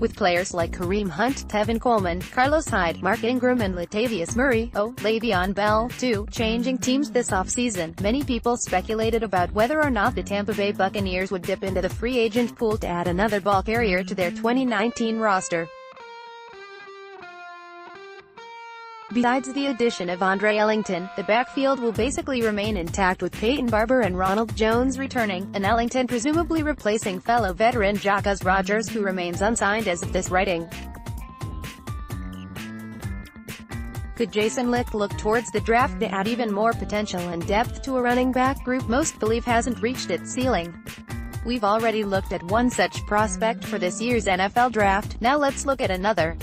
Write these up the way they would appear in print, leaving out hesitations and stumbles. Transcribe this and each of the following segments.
with players like Kareem Hunt, Tevin Coleman, Hyde, Mark Ingram and Latavius Murray, Le'Veon Bell, too, changing teams this offseason. Many people speculated about whether or not the Tampa Bay Buccaneers would dip into the free agent pool to add another ball carrier to their 2019 roster. Besides the addition of Andre Ellington, the backfield will basically remain intact with Peyton, Barber and Ronald Jones returning, and Ellington presumably replacing fellow veteran Jacquizz Rodgers, who remains unsigned as of this writing. Could Jason Licht look towards the draft to add even more potential and depth to a running back group most believe hasn't reached its ceiling? We've already looked at one such prospect for this year's NFL draft, now let's look at another.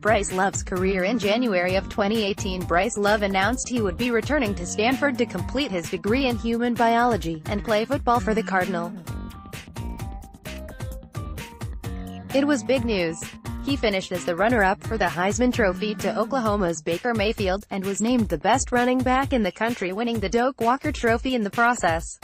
Bryce Love's career. In January of 2018, Bryce Love announced he would be returning to Stanford to complete his degree in human biology, and play football for the Cardinal. It was big news. He finished as the runner-up for the Heisman Trophy to Oklahoma's Baker Mayfield, and was named the best running back in the country, winning the Doak Walker Trophy in the process.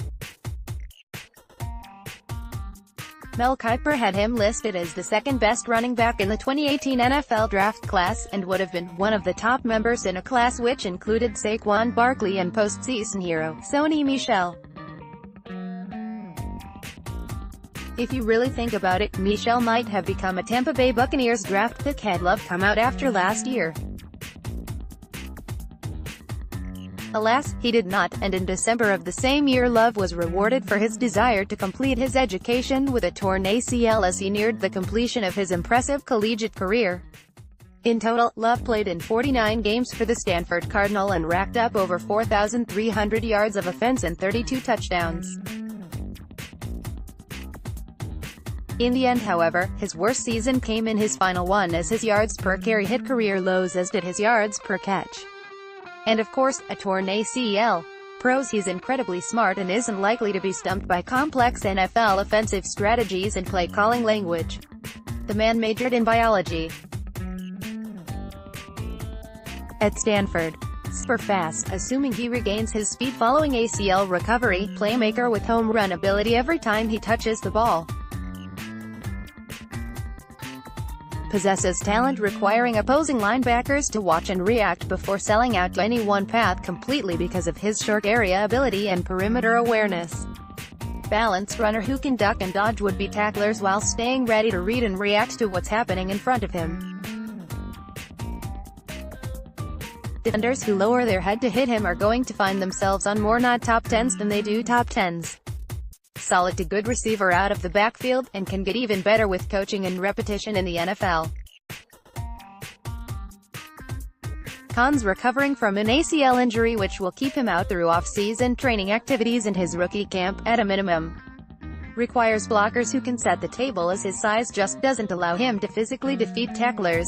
Mel Kiper had him listed as the second-best running back in the 2018 NFL draft class, and would have been one of the top members in a class which included Saquon Barkley and postseason hero, Sony Michel. If you really think about it, Michel might have become a Tampa Bay Buccaneers draft pick had Love come out after last year. Alas, he did not, and in December of the same year Love was rewarded for his desire to complete his education with a torn ACL as he neared the completion of his impressive collegiate career. In total, Love played in 49 games for the Stanford Cardinal and racked up over 4,300 yards of offense and 32 touchdowns. In the end, however, his worst season came in his final one, as his yards per carry hit career lows, as did his yards per catch. And of course, a torn ACL. Pros: he's incredibly smart and isn't likely to be stumped by complex NFL offensive strategies and play-calling language. The man majored in biology at Stanford. Super fast, assuming he regains his speed following ACL recovery, playmaker with home run ability every time he touches the ball. Possesses talent requiring opposing linebackers to watch and react before selling out to any one path completely because of his short area ability and perimeter awareness. Balanced runner who can duck and dodge would-be tacklers while staying ready to read and react to what's happening in front of him. Defenders who lower their head to hit him are going to find themselves on more not top 10s than they do top 10s. Solid to good receiver out of the backfield, and can get even better with coaching and repetition in the NFL. Cons: recovering from an ACL injury which will keep him out through off-season training activities and his rookie camp, at a minimum. Requires blockers who can set the table, as his size just doesn't allow him to physically defeat tacklers.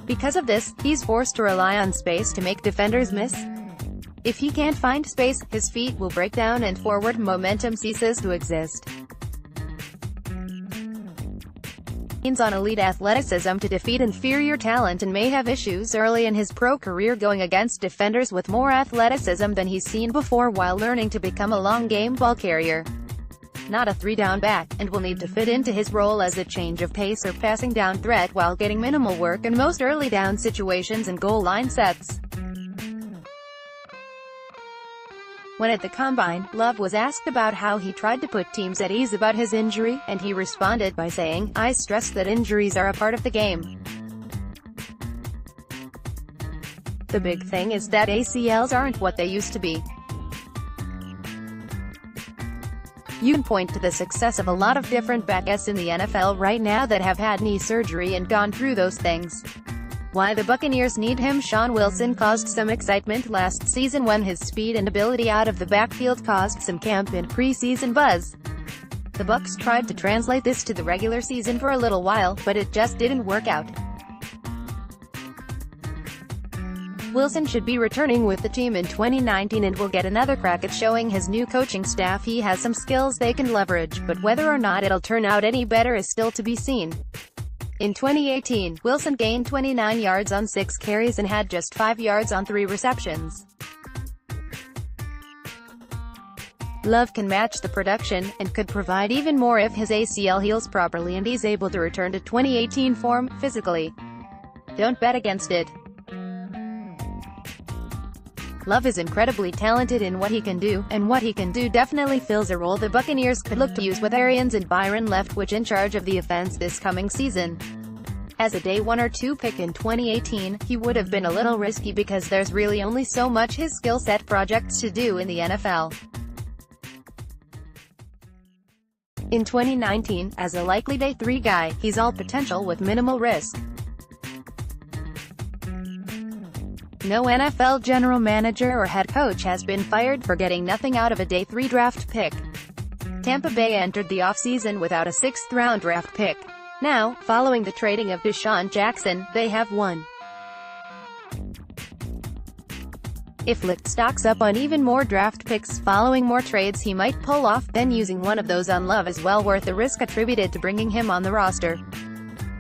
Because of this, he's forced to rely on space to make defenders miss. If he can't find space, his feet will break down and forward momentum ceases to exist. Leans on elite athleticism to defeat inferior talent, and may have issues early in his pro career going against defenders with more athleticism than he's seen before while learning to become a long-game ball carrier. Not a three-down back, and will need to fit into his role as a change of pace or passing down threat while getting minimal work in most early down situations and goal line sets. When at the Combine, Love was asked about how he tried to put teams at ease about his injury, and he responded by saying, "I stress that injuries are a part of the game. The big thing is that ACLs aren't what they used to be." You can point to the success of a lot of different backs in the NFL right now that have had knee surgery and gone through those things. Why the Buccaneers need him? Sean Wilson caused some excitement last season when his speed and ability out of the backfield caused some camp and preseason buzz. The Bucs tried to translate this to the regular season for a little while, but it just didn't work out. Wilson should be returning with the team in 2019 and will get another crack at showing his new coaching staff he has some skills they can leverage, but whether or not it'll turn out any better is still to be seen. In 2018, Wilson gained 29 yards on 6 carries and had just 5 yards on 3 receptions. Love can match the production, and could provide even more if his ACL heals properly and he's able to return to 2018 form, physically. Don't bet against it. Love is incredibly talented in what he can do, and what he can do definitely fills a role the Buccaneers could look to use with Arians and Byron Leftwich in charge of the offense this coming season. As a day 1 or 2 pick in 2018, he would have been a little risky because there's really only so much his skill set projects to do in the NFL. In 2019, as a likely day 3 guy, he's all potential with minimal risk. No NFL general manager or head coach has been fired for getting nothing out of a day 3 draft pick. Tampa Bay entered the offseason without a 6th-round draft pick. Now, following the trading of Deshaun Jackson, they have one. If Licht stocks up on even more draft picks following more trades he might pull off, then using one of those on Love is well worth the risk attributed to bringing him on the roster.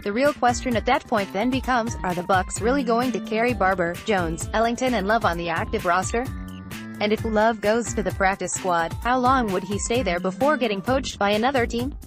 The real question at that point then becomes, are the Bucs really going to carry Barber, Jones, Ellington and Love on the active roster? And if Love goes to the practice squad, how long would he stay there before getting poached by another team?